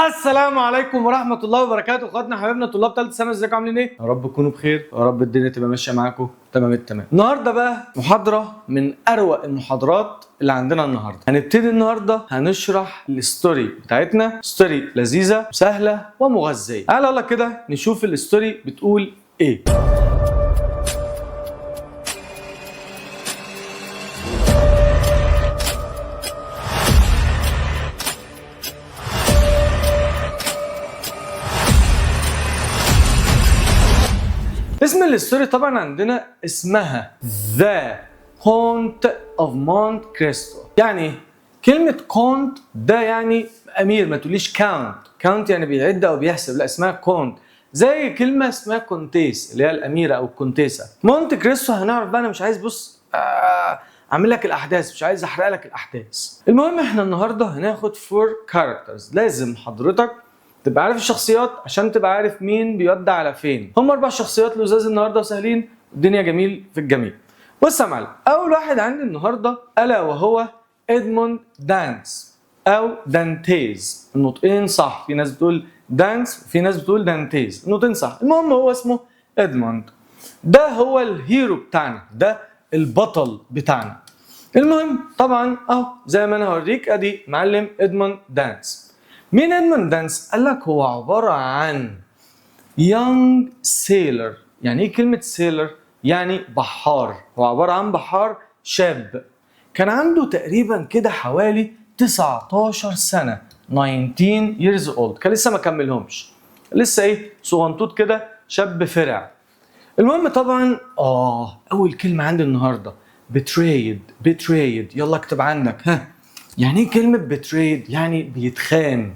السلام عليكم ورحمة الله وبركاته. اخواتنا حبايبنا طلاب ثالثة ثانوي، ازيكم عاملين ايه؟ يا رب تكونوا بخير، يا رب الدنيا تبقى ماشية معاكم تمام التمام. النهارده بقى محاضرة من أروع المحاضرات اللي عندنا النهارده. هنبتدي النهارده هنشرح الستوري بتاعتنا، ستوري لذيذة سهلة ومغذية. تعالى يلا كده نشوف الستوري بتقول ايه. اسم الستوري طبعا عندنا اسمها The Count of Monte Cristo. يعني كلمة كونت ده يعني أمير، ما تقوليش كاونت. كاونت يعني بيعد أو بيحسب، لا اسمها كونت. زي كلمة اسمها كونتيس اللي هي الأميرة أو الكونتيسة. مونت كريستو هنعرف بقى، أنا مش عايز بص أعمل لك الأحداث، مش عايز أحرق لك الأحداث. المهم إحنا النهاردة هناخد 4 characters. لازم حضرتك تبقى عارف الشخصيات عشان تبقى عارف مين بيودع على فين. هم 4 شخصيات لزاز النهارده وسهلين، الدنيا جميل في الجميع. بص يا معلم، اول واحد عندي النهارده الا وهو ادموند دانس او دانتيز. النطقين صح، في ناس بتقول دانس وفي ناس بتقول دانتيز، النطقين صح. المهم هو اسمه ادموند، ده هو الهيرو بتاعنا، ده البطل بتاعنا. المهم طبعا اهو زي ما انا هوريك، ادي معلم ادموند دانس. مين ادموند دانس؟ قال لك هو عبارة عن young sailor. يعني ايه كلمة sailor؟ يعني بحار. هو عبارة عن بحار شاب، كان عنده تقريبا كده حوالي 19 سنة، 19 years old. كان لسه ما كملهمش، لسه ايه صغنطوط كده، شاب فرع. المهم طبعا اول كلمة عندي النهاردة betrayed. يلا اكتب عندك، ها يعني ايه كلمة betrayed؟ يعني بيتخان.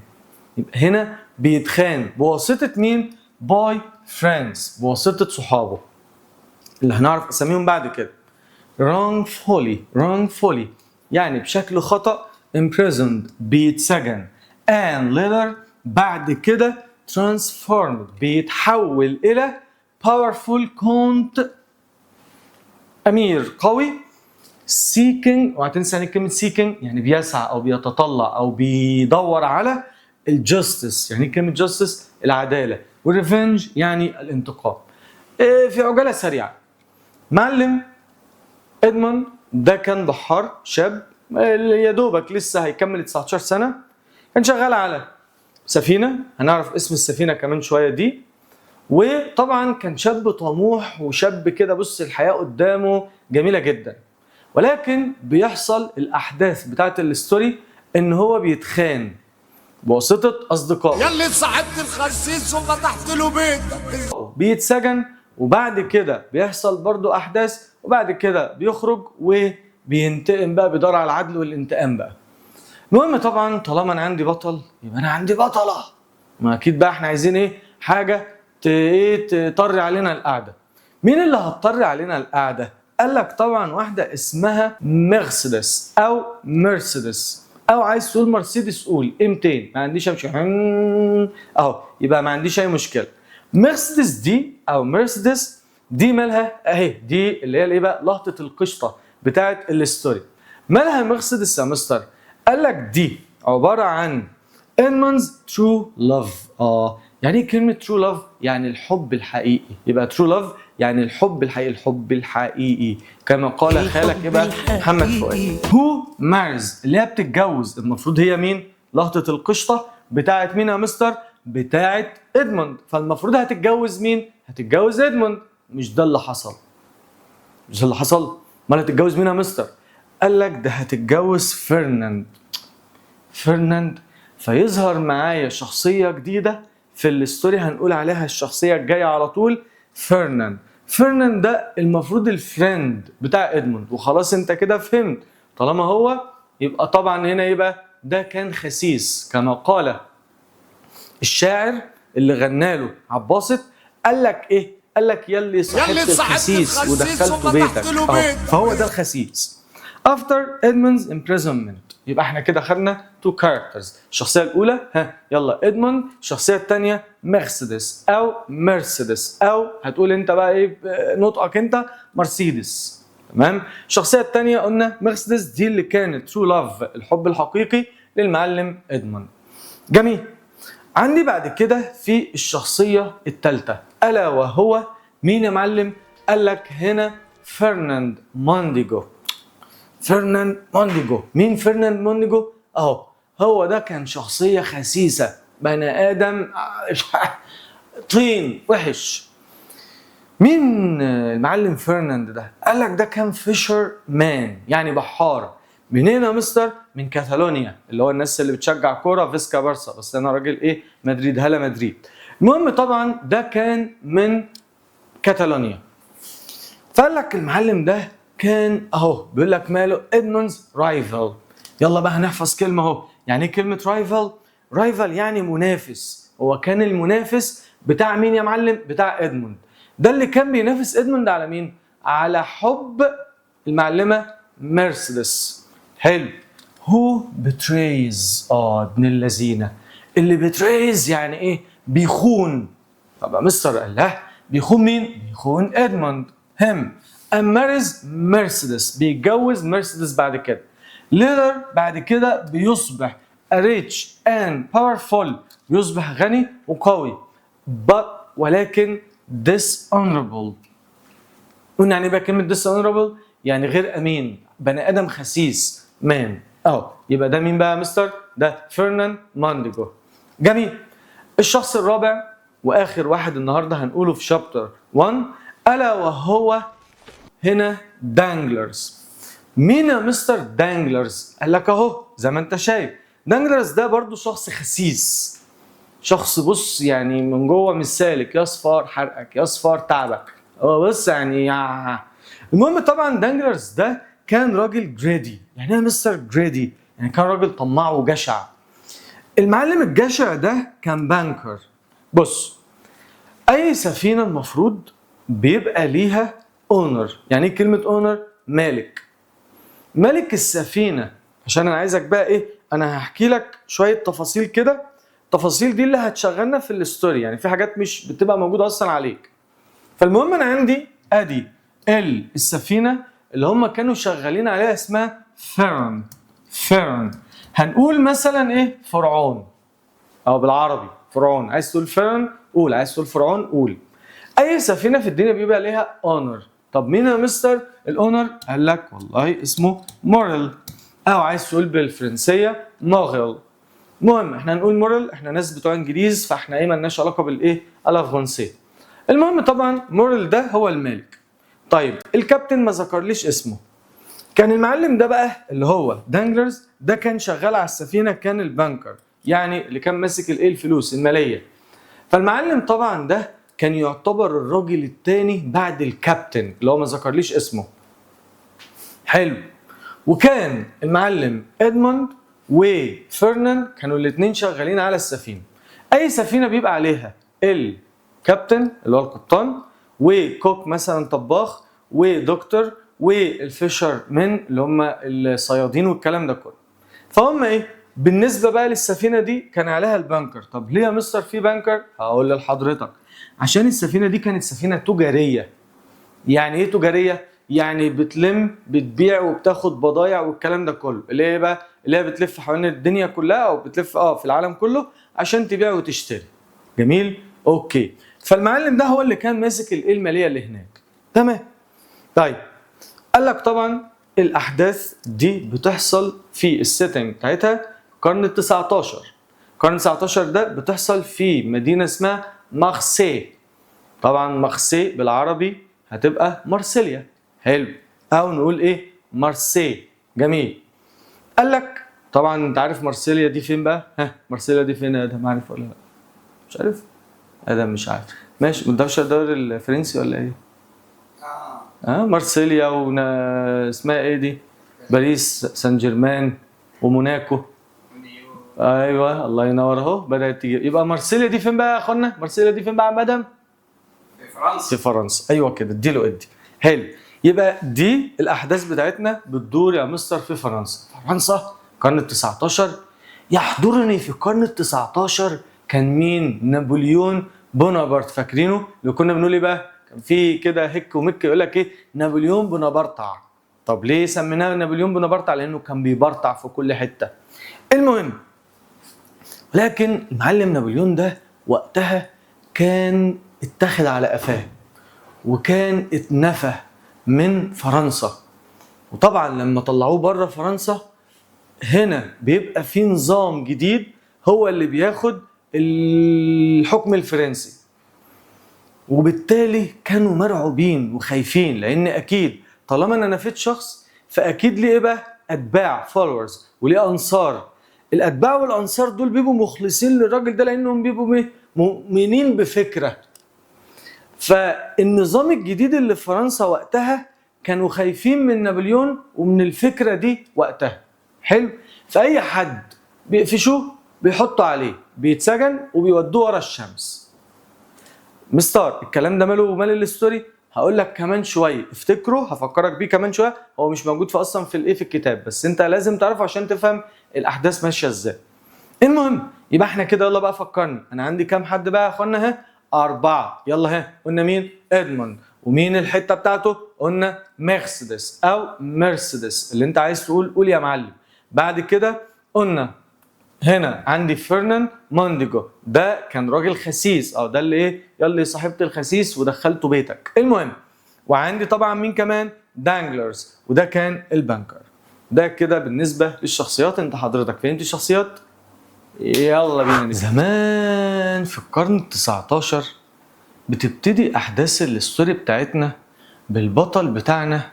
يبقى هنا بيتخان بواسطة مين؟ باي فريندز، بواسطة صحابه اللي هنعرف اساميهم بعد كده. wrongfully يعني بشكل خطأ. imprisoned بيتسجن. and later بعد كده transformed بيتحول إلى powerful count أمير قوي. seeking، وهتنسى يعني كلمة seeking يعني بيسعى أو بيتطلع أو بيدور على الجاستس. يعني كلمة جاستس العدالة، والريفنج يعني الانتقام. في عجالة سريعة، معلم ادموند ده كان بحار شاب يا دوبك لسه هيكمل 19 سنة. كان شغال على سفينة، هنعرف اسم السفينة كمان شوية دي. وطبعا كان شاب طموح وشاب كده، بص الحياة قدامه جميلة جدا. ولكن بيحصل الأحداث بتاعت الستوري إن هو بيتخان بواسطة أصدقائه. يلي صاحبت الخسيس وفتحت له بيت بيتسجن، وبعد كده بيحصل برضو أحداث، وبعد كده بيخرج وبينتقم بقى، بيدور على العدل والانتقام بقى. المهم طبعا طالما أنا عندي بطل يبقى أنا عندي بطلة. ما أكيد بقى إحنا عايزين إيه؟ حاجة تطري علينا القعدة. مين اللي هتطري علينا القعدة؟ قال لك طبعا واحدة اسمها مرسيدس أو مرسيدس، او عايز تقول مرسيدس قول امتين، ما عنديش مشكله اهو، يبقى ما عنديش اي مشكله. مرسيدس دي او مرسيدس دي مالها اهي، دي اللي هي الايه بقى، لقطه القشطه بتاعه الستوري. مالها مرسيدس يا مستر؟ قال لك دي عباره عن ادموندز ترو لاف. يعني ايه كلمه ترو لاف؟ يعني الحب الحقيقي. يبقى ترو لاف يعني الحب الحقيقي، الحب الحقيقي كما قال خالك يبقى محمد فؤاد. هو مارز اللي هي بتتجوز، المفروض هي مين؟ لقطة القشطة بتاعت مين يا مستر؟ بتاعت ادموند. فالمفروض هتتجوز مين؟ هتتجوز ادموند. مش ده اللي حصل، مش ده اللي حصل. امال هتتجوز مين يا مستر؟ قال لك ده هتتجوز فرناند. فيظهر معايا شخصية جديدة في الستوري هنقول عليها الشخصية الجاية على طول، فرناند ده المفروض الفريند بتاع ادموند. وخلاص انت كده فهمت، طالما هو يبقى طبعا هنا يبقى ده كان خسيس كما قال الشاعر اللي غناله عباسط. قال لك ايه؟ قال لك يلي صاحبت الخسيس ودخلته بيتك. فهو ده الخسيس. After Edmund's imprisonment يبقى احنا كده خدنا 2 characters. الشخصية الأولى يلا ادموند، الشخصية الثانية مرسيدس أو هتقول أنت بقى إيه نطقك أنت مرسيدس، تمام؟ الشخصية الثانية قلنا مرسيدس، دي اللي كانت true love الحب الحقيقي للمعلم ادموند. جميل. عندي بعد كده في الشخصية الثالثة ألا وهو مين يا معلم؟ قال لك هنا فرناند مونديجو. فرناند مونديجو، مين فرناند مونديجو؟ اهو هو ده كان شخصية خسيسة، بني آدم طين وحش. مين المعلم فرناند ده؟ قال لك ده كان فيشر مان، يعني بحار. منين يا مستر؟ من كاتالونيا، اللي هو الناس اللي بتشجع كوره فيسكا بارسا، بس انا راجل ايه؟ مدريد، هلا مدريد. المهم طبعا ده كان من كاتالونيا. فقال لك المعلم ده كان اهو بيقول لك ماله ادموندز رايفل. يلا بقى هنحفظ كلمه اهو. يعني ايه كلمه رايفل؟ رايفل يعني منافس. هو كان المنافس بتاع مين يا معلم؟ بتاع ادموند. ده اللي كان بينافس ادموند على مين؟ على حب المعلمه مرسيدس. حلو. هو بتريز، ابن اللذينه. اللي بتريز يعني ايه؟ بيخون. طب يا مستر قال لا، بيخون مين؟ بيخون ادموند. هم امارز مرسيدس، بيتجوز مرسيدس بعد كده. ليتر بعد كده بيصبح rich and powerful، يصبح غني وقوي. but ولكن dishonorable. قلنا يعني بقى كلمة dishonorable يعني غير أمين، بني آدم خسيس مان. يبقى ده مين بقى يا مستر؟ ده فرناند مونديجو. جميل. الشخص الرابع وآخر واحد النهارده هنقوله في شابتر 1 ألا وهو هنا دانجلرز. مين يا مستر دانجلرز؟ قال لك اهو زي ما انت شايف، دانجلرز ده برضو شخص خسيس، شخص بص يعني من جوه مش سالك، يصفر حرقك يصفر تعبك. هو بص يعني المهم طبعا دانجلرز ده كان راجل جريدي. يعني ايه مستر جريدي؟ يعني كان راجل طماع وجشع. المعلم الجشع ده كان بانكر. بص، اي سفينه المفروض بيبقى ليها اونر. يعني ايه كلمه اونر؟ مالك. مالك السفينه. عشان انا عايزك بقى ايه، انا هحكي لك شويه تفاصيل كده. التفاصيل دي اللي هتشغلنا في الستوري، يعني في حاجات مش بتبقى موجوده اصلا عليك. فالمهم انا عندي ادي السفينه اللي هم كانوا شغالين عليها اسمها فيرن. هنقول مثلا ايه؟ فرعون، او بالعربي فرعون. عايز تقول فيرن قول، عايز تقول فرعون قول. اي سفينه في الدنيا بيبقى ليها اونر. طب مين يا مستر الاونر؟ قال لك والله اسمه موريل، او عايز تقول بالفرنسيه موغل. المهم احنا هنقول موريل، احنا ناس بتوع انجليز فاحنا ايه مالناش علاقه بالايه الافرنسيه. المهم طبعا موريل ده هو المالك. طيب الكابتن ما ذكرليش اسمه. كان المعلم ده بقى اللي هو دانجلرز ده كان شغال على السفينه، كان البانكر، يعني اللي كان ماسك الايه الفلوس الماليه. فالمعلم طبعا ده كان يعتبر الراجل الثاني بعد الكابتن اللي هو ما ذكرليش اسمه. حلو. وكان المعلم ادموند وفرناند كانوا الاثنين شغالين على السفينه. اي سفينه بيبقى عليها الكابتن اللي هو القبطان، وكوك مثلا طباخ، ودكتور، والفيشر من اللي هم الصيادين والكلام ده كله. فهم ايه بالنسبه بقى للسفينه دي كان عليها البنكر. طب ليه يا مستر في بنكر؟ هقول لحضرتك. عشان السفينه دي كانت سفينه تجاريه. يعني ايه تجاريه؟ يعني بتبيع وبتاخد بضايع والكلام ده كله. اللي هي بقى اللي هي بتلف حوالين الدنيا كلها، او بتلف في العالم كله عشان تبيع وتشتري. جميل؟ اوكي. فالمعلم ده هو اللي كان ماسك الماليه اللي هناك. تمام. طيب قال لك طبعا الاحداث دي بتحصل في السيتنج بتاعتها القرن ال 19. القرن 19 ده بتحصل في مدينه اسمها مارسي. طبعا مارسي بالعربي هتبقى مارسيليا. حلو. او نقول ايه؟ مارسي. جميل. قال لك طبعا انت عارف مارسيليا دي فين بقى؟ مارسيليا دي فين يا ادم؟ عارف ولا لا؟ مش عارف؟ ادم مش عارف. ماشي. ما ده الدوري الفرنسي ولا ايه؟ مارسيليا اسمها ايه دي؟ باريس سان جيرمان وموناكو. ايوه الله ينور اهو بدات تجيب. يبقى مارسيليا دي فين بقى يا اخوانا؟ مارسيليا دي فين بقى يا مدام؟ في فرنسا. في فرنسا. ايوه كده، اديله ادي. حلو. يبقى دي الاحداث بتاعتنا بتدور يا مستر في فرنسا. فرنسا القرن ال 19. يحضرني في القرن ال 19 كان مين؟ نابليون بونابرت. فاكرينه؟ اللي كنا بنقول ايه بقى؟ كان في كده هك ومك يقول لك ايه؟ نابليون بونابرتع. طب ليه سميناه نابليون بونابرتع؟ لانه كان بيبرطع في كل حته. المهم لكن المعلم نابليون ده وقتها كان اتخذ على قفاه وكان اتنفى من فرنسا. وطبعا لما طلعوه بره فرنسا هنا بيبقى في نظام جديد هو اللي بياخد الحكم الفرنسي، وبالتالي كانوا مرعوبين وخايفين، لان اكيد طالما انا نفيت شخص فاكيد ليه بقى اتباع فولورز وليه انصار. الاتباع والانصار دول بيبقوا مخلصين للراجل ده لانهم بيبقوا مؤمنين بفكره. فالنظام الجديد اللي في فرنسا وقتها كانوا خايفين من نابليون ومن الفكره دي وقتها. حلو. فاي حد بيقفشوه بيحطوا عليه بيتسجن وبيودوه ورا الشمس. مستر الكلام ده ماله مال الستوري؟ هقول لك كمان شويه، افتكره هفكرك بيه كمان شويه، هو مش موجود في اصلا في في الكتاب، بس انت لازم تعرفه عشان تفهم الاحداث ماشيه ازاي. المهم يبقى احنا كده يلا بقى فكرني، انا عندي كام حد بقى يا اخوانا؟ ها 4. يلا ها قلنا مين؟ ادموند. ومين الحته بتاعته؟ قلنا مرسيدس او مرسيدس، اللي انت عايز تقول قول يا معلم. بعد كده قلنا هنا عندي فرنان مونديجو، ده كان راجل خسيس، او ده اللي ايه يلا صاحبت الخسيس ودخلته بيتك. المهم وعندي طبعا مين كمان؟ دانجلرز، وده كان البنكر. ده كده بالنسبه للشخصيات. انت حضرتك فهمت الشخصيات؟ يلا بينا. زمان في القرن ال19 بتبتدي احداث الستوري بتاعتنا بالبطل بتاعنا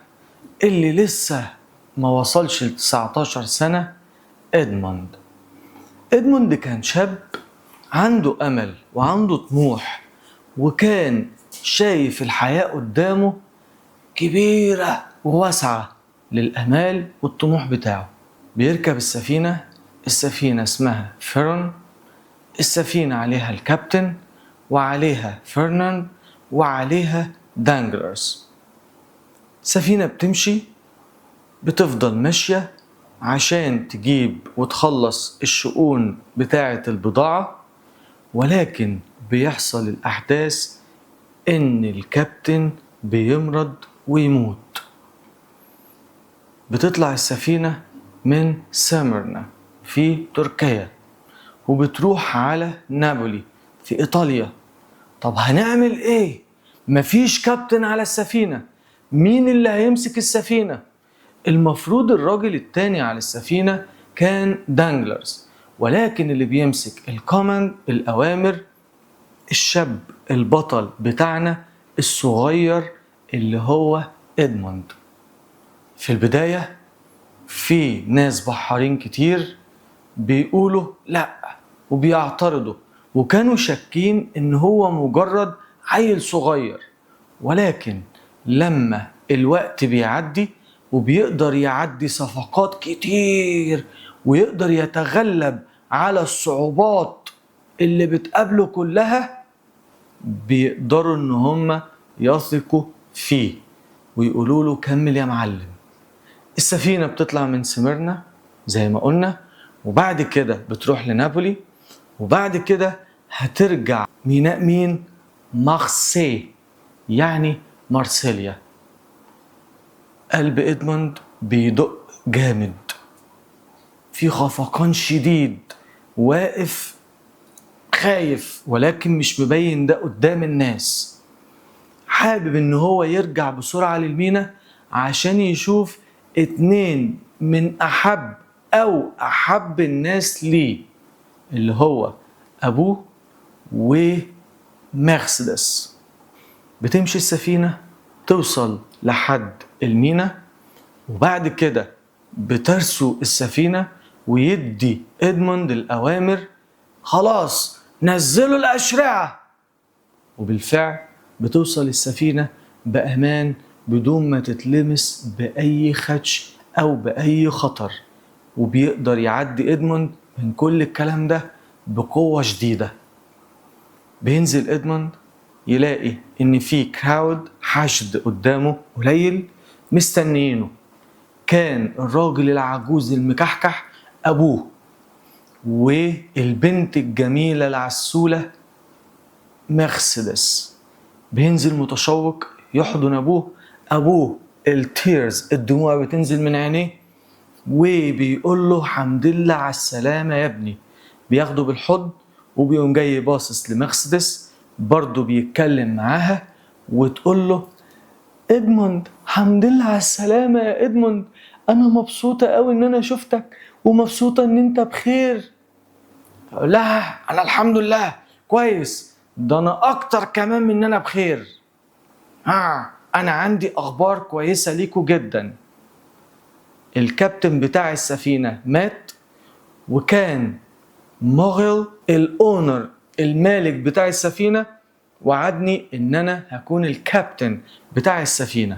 اللي لسه ما وصلش ل 19 سنه، ادموند. ادموند كان شاب عنده امل وعنده طموح، وكان شايف الحياه قدامه كبيره وواسعه للامال والطموح بتاعه. بيركب السفينه اسمها فيرون. السفينه عليها الكابتن وعليها فرناند وعليها دانجلرز. سفينه بتمشي بتفضل ماشيه عشان تجيب وتخلص الشؤون بتاعة البضاعة، ولكن بيحصل الأحداث إن الكابتن بيمرض ويموت. بتطلع السفينة من سمرنا في تركيا وبتروح على نابولي في إيطاليا. طب هنعمل إيه؟ مفيش كابتن على السفينة، مين اللي هيمسك السفينة؟ المفروض الراجل التاني على السفينة كان دانجلرز، ولكن اللي بيمسك الكوماند الأوامر الشاب البطل بتاعنا الصغير اللي هو ادموند. في البداية في ناس بحارين كتير بيقولوا لا وبيعترضوا، وكانوا شاكين ان هو مجرد عيل صغير، ولكن لما الوقت بيعدي وبيقدر يعدي صفقات كتير ويقدر يتغلب على الصعوبات اللي بتقابله كلها، بيقدروا ان هم يثقوا فيه ويقولوا له كمل يا معلم. السفينة بتطلع من سميرنا زي ما قلنا، وبعد كده بتروح لنابولي، وبعد كده هترجع ميناء مين؟ مارسي، يعني مارسيليا. قلب ادموند بيدق جامد، في خفقان شديد، واقف خايف ولكن مش مبين ده قدام الناس. حابب ان هو يرجع بسرعة للمينا عشان يشوف 2 من احب الناس ليه، اللي هو ابوه ومرسيدس. بتمشي السفينة توصل لحد المينا، وبعد كده بترسو السفينة ويدي ادموند الأوامر خلاص نزلوا الأشرعة. وبالفعل بتوصل السفينة بأمان بدون ما تتلمس بأي خدش أو بأي خطر، وبيقدر يعدي ادموند من كل الكلام ده بقوة شديدة. بينزل ادموند يلاقي ان في كراود حشد قدامه قليل مستنيينه. كان الراجل العجوز المكحكح ابوه، والبنت الجميلة العسولة مرسيدس. بينزل متشوق يحضن ابوه التيرز الدموع بتنزل من عينيه، وبيقول له حمد لله على السلامة يا ابني، بياخده بالحضن وبيقوم جاي باصص لمرسيدس برضه بيتكلم معاها وتقول له ادموند الحمد لله على السلامة يا ادموند، انا مبسوطة قوي ان انا شفتك ومبسوطة ان انت بخير. فقال لها انا الحمد لله كويس، ده انا اكتر كمان من ان انا بخير. انا عندي اخبار كويسة ليكوا جدا. الكابتن بتاع السفينة مات، وكان مغل الاونر المالك بتاع السفينة وعدني ان انا هكون الكابتن بتاع السفينة.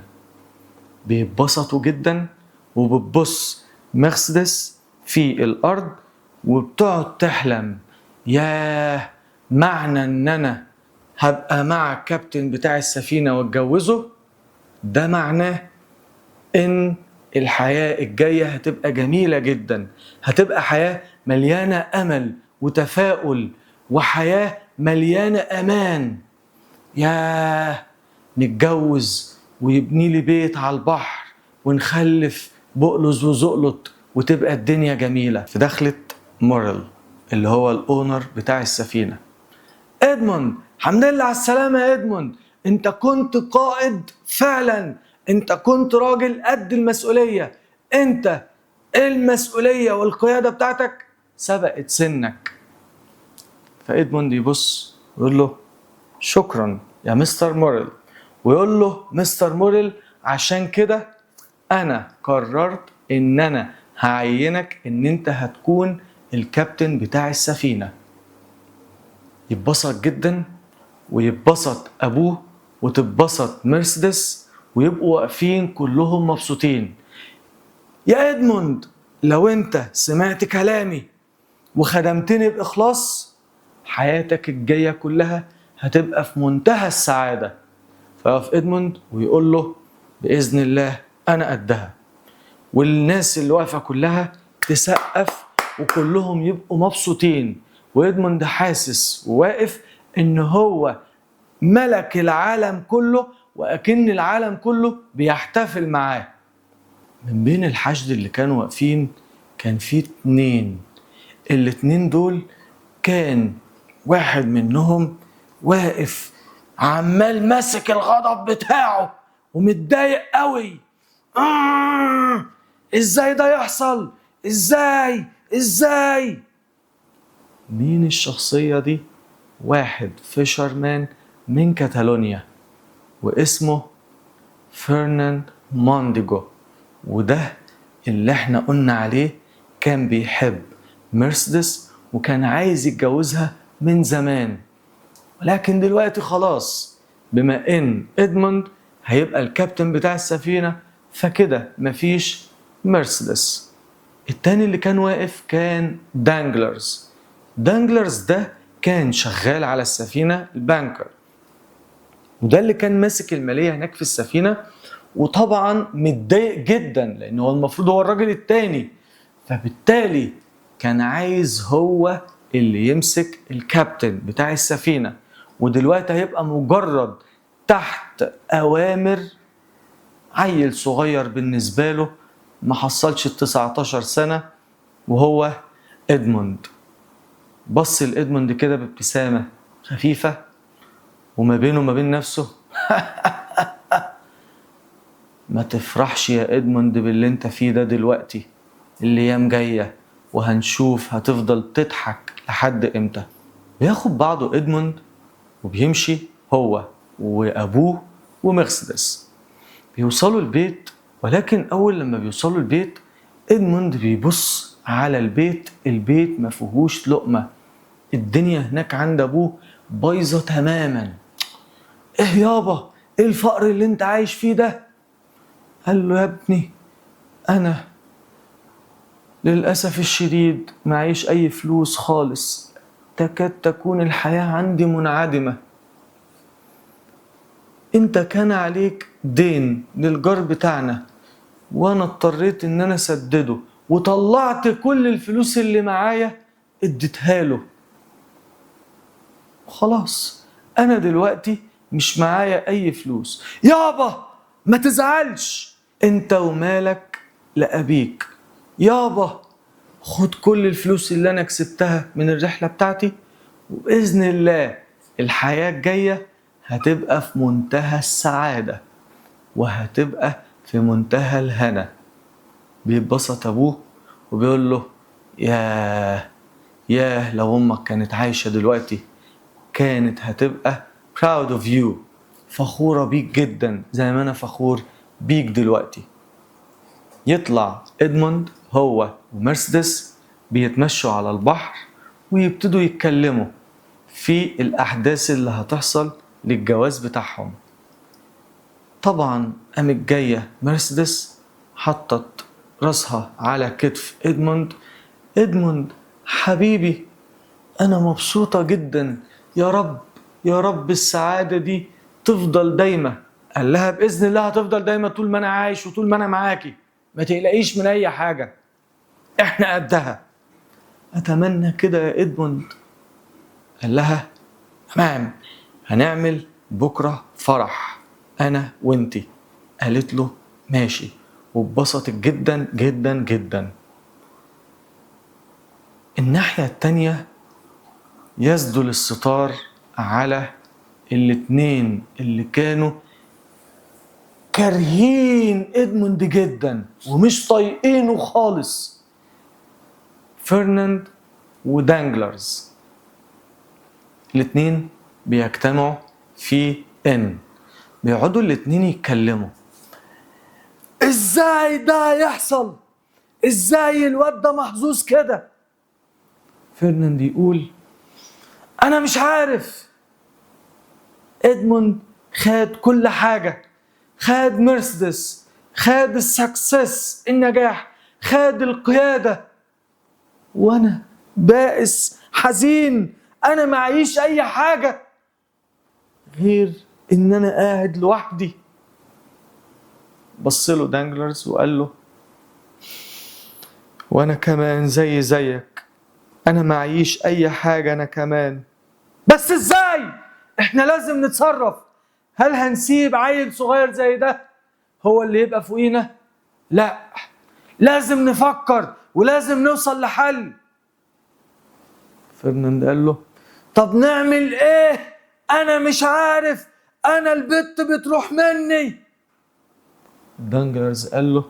بيتبسطوا جدا وبتبص مرسيدس في الارض وبتقعد تحلم، ياه معنى ان انا هبقى مع الكابتن بتاع السفينة واتجوزه، ده معناه ان الحياة الجاية هتبقى جميلة جدا، هتبقى حياة مليانة امل وتفاؤل وحياة مليانة امان. ياه نتجوز ويبني لي بيت على البحر ونخلف بقلز وزقلط وتبقى الدنيا جميلة. فدخلت موريل اللي هو الاونر بتاع السفينة. ادموند الحمد لله على السلامة يا ادموند، انت كنت قائد فعلا، انت كنت راجل قد المسؤولية، انت المسؤولية والقيادة بتاعتك سبقت سنك. فادموند يبص ويقول له شكرا يا مستر موريل، ويقول له مستر موريل عشان كده انا قررت ان انا هعينك ان انت هتكون الكابتن بتاع السفينة. يتبسط جدا ويتبسط ابوه وتتبسط مرسيدس ويبقوا واقفين كلهم مبسوطين. يا ادموند لو انت سمعت كلامي وخدمتني باخلاص حياتك الجاية كلها هتبقى في منتهى السعادة. فيقف ادموند ويقول له بإذن الله أنا قدها، والناس اللي واقفة كلها تسقف وكلهم يبقوا مبسوطين، وادموند حاسس وواقف إن هو ملك العالم كله وأكن العالم كله بيحتفل معاه. من بين الحشد اللي كانوا واقفين كان في الاتنين دول كان واحد منهم واقف عمال ماسك الغضب بتاعه ومتضايق قوي. ازاي ده يحصل؟ ازاي؟ مين الشخصية دي؟ واحد فيشرمان من كاتالونيا واسمه فرناند مونديجو، وده اللي احنا قلنا عليه كان بيحب مرسيدس وكان عايز يتجوزها من زمان، ولكن دلوقتي خلاص بما ان ادموند هيبقى الكابتن بتاع السفينة فكده مفيش مرسيدس. التاني اللي كان واقف كان دانجلرز ده كان شغال على السفينة البانكر، وده اللي كان ماسك المالية هناك في السفينة، وطبعا متضايق جدا لأنه هو المفروض هو الراجل التاني، فبالتالي كان عايز هو اللي يمسك الكابتن بتاع السفينة، ودلوقتي هيبقى مجرد تحت أوامر عيل صغير بالنسبة له ما حصلش 19 سنة وهو ادموند. بص لادموند كده بابتسامة خفيفة وما بينه وما بين نفسه ما تفرحش يا ادموند باللي انت فيه ده دلوقتي، الايام جاية وهنشوف هتفضل تضحك لحد امتى. بياخد بعضه ادموند وبيمشي هو وابوه ومرسيدس. بيوصلوا البيت، ولكن اول لما بيوصلوا البيت ادموند بيبص على البيت ما فيهوش لقمة، الدنيا هناك عند ابوه بايظة تماما. ايه يابا ايه الفقر اللي انت عايش فيه ده؟ قال له يا ابني انا للأسف الشديد معيش اي فلوس خالص، تكاد تكون الحياة عندي منعدمة. انت كان عليك دين للجار بتاعنا وانا اضطريت ان انا اسدده، وطلعت كل الفلوس اللي معايا اديتها له. خلاص انا دلوقتي مش معايا اي فلوس. يابا ما تزعلش، انت ومالك لأبيك، يابا خد كل الفلوس اللي انا كسبتها من الرحلة بتاعتي، وبإذن الله الحياة الجاية هتبقى في منتهى السعادة وهتبقى في منتهى الهنا. بيتبسط ابوه وبيقول له ياه لو امك كانت عايشة دلوقتي كانت هتبقى proud of you، فخورة بيك جدا زي ما انا فخور بيك دلوقتي. يطلع إدموند هو ومرسيدس بيتمشوا على البحر ويبتدوا يتكلموا في الأحداث اللي هتحصل للجواز بتاعهم. طبعا قامت جاية مرسيدس حطت راسها على كتف إدموند. إدموند حبيبي أنا مبسوطة جدا، يا رب يا رب السعادة دي تفضل دايما. قال لها بإذن الله هتفضل دايما طول ما أنا عايش وطول ما أنا معاكي، ما تقلقيش من أي حاجة، إحنا قدها. أتمنى كده يا إدموند. قال لها تمام، هنعمل بكرة فرح أنا وإنتي. قالت له ماشي، واتبسطت جدا جدا جدا. الناحية التانية يسدل الستار على الاتنين اللي كانوا كارهين إدموند جدا ومش طايقينه خالص، فرناند ودانجلرز. الاتنين بيجتمعوا في بيقعدوا الاتنين يتكلموا. ازاي ده يحصل؟ ازاي الواد ده محظوظ كده؟ فرناند يقول انا مش عارف. إدموند خد كل حاجة، خد مرسيدس، خد السكسس النجاح، خد القيادة، وانا بائس حزين، انا معيش اي حاجة غير ان انا قاعد لوحدي. بصله دانجلرز وقال له وانا كمان زيك، انا معيش اي حاجة انا كمان. بس ازاي؟ احنا لازم نتصرف. هل هنسيب عيل صغير زي ده هو اللي يبقى فوقينا؟ لا، لازم نفكر ولازم نوصل لحل. فرناند قال له طب نعمل ايه؟ انا مش عارف، انا البت بتروح مني. دانجلرز قال له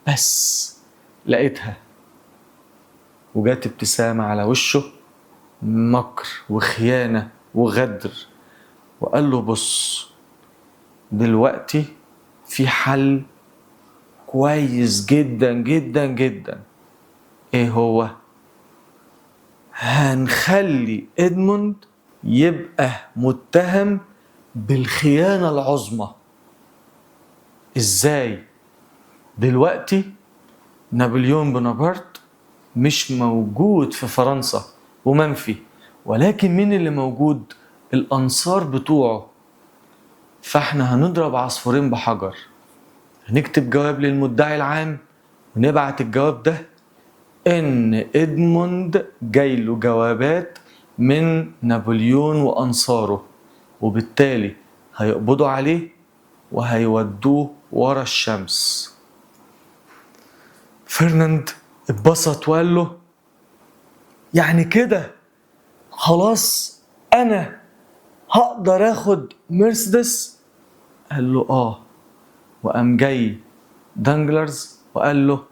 بس لقيتها، وجات ابتسامة على وشه، مكر وخيانة وغدر، وقال له بص دلوقتي في حل كويس جدا جدا جدا. ايه هو؟ هنخلي إدموند يبقى متهم بالخيانة العظمى. ازاي؟ دلوقتي نابليون بونابرت مش موجود في فرنسا ومنفي، ولكن مين اللي موجود؟ الأنصار بتوعه. فاحنا هنضرب عصفورين بحجر، هنكتب جواب للمدعي العام ونبعت الجواب ده ان إدموند جايله جوابات من نابليون وأنصاره، وبالتالي هيقبضوا عليه وهيودوه ورا الشمس. فرناند اتبسط وقال له يعني كده خلاص انا هقدر اخد مرسيدس؟ قال له وقام جاي دانجلرز وقال له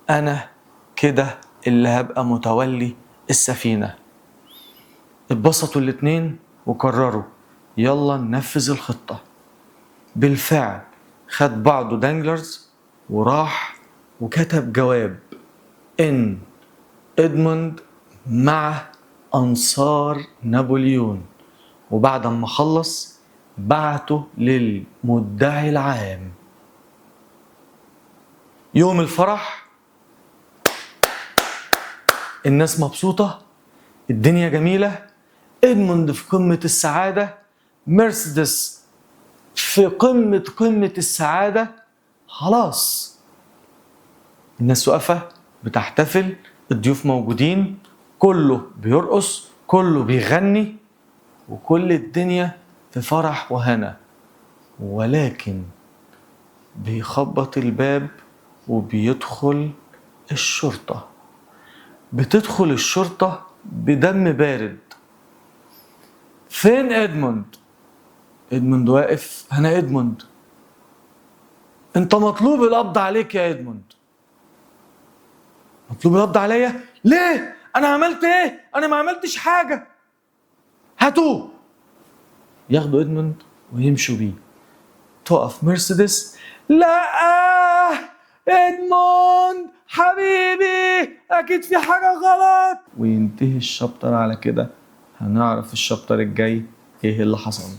انا كده اللي هبقى متولي السفينة. اتبسطوا الاتنين وقرروا يلا ننفذ الخطة. بالفعل خد بعضه دانجلرز وراح وكتب جواب ان إدموند مع أنصار نابليون، وبعد ما خلص بعته للمدعي العام. يوم الفرح الناس مبسوطة، الدنيا جميلة، إدموند في قمة السعادة، مرسيدس في قمة السعادة. خلاص الناس واقفة بتحتفل، الضيوف موجودين، كله بيرقص، كله بيغني، وكل الدنيا في فرح وهنا. ولكن بيخبط الباب وبيدخل الشرطة. بتدخل الشرطة بدم بارد. فين ادموند؟ ادموند واقف. انا ادموند. انت مطلوب القبض عليك يا ادموند. مطلوب القبض عليا؟ ليه؟ انا عملت ايه؟ انا ما عملتش حاجة. هاتوه. ياخدوا ادموند ويمشوا بيه. تقف مرسيدس. لا ادموند حبيبي اكيد في حاجة غلط. وينتهي الشابتر على كده. هنعرف الشابتر الجاي ايه اللي حصل.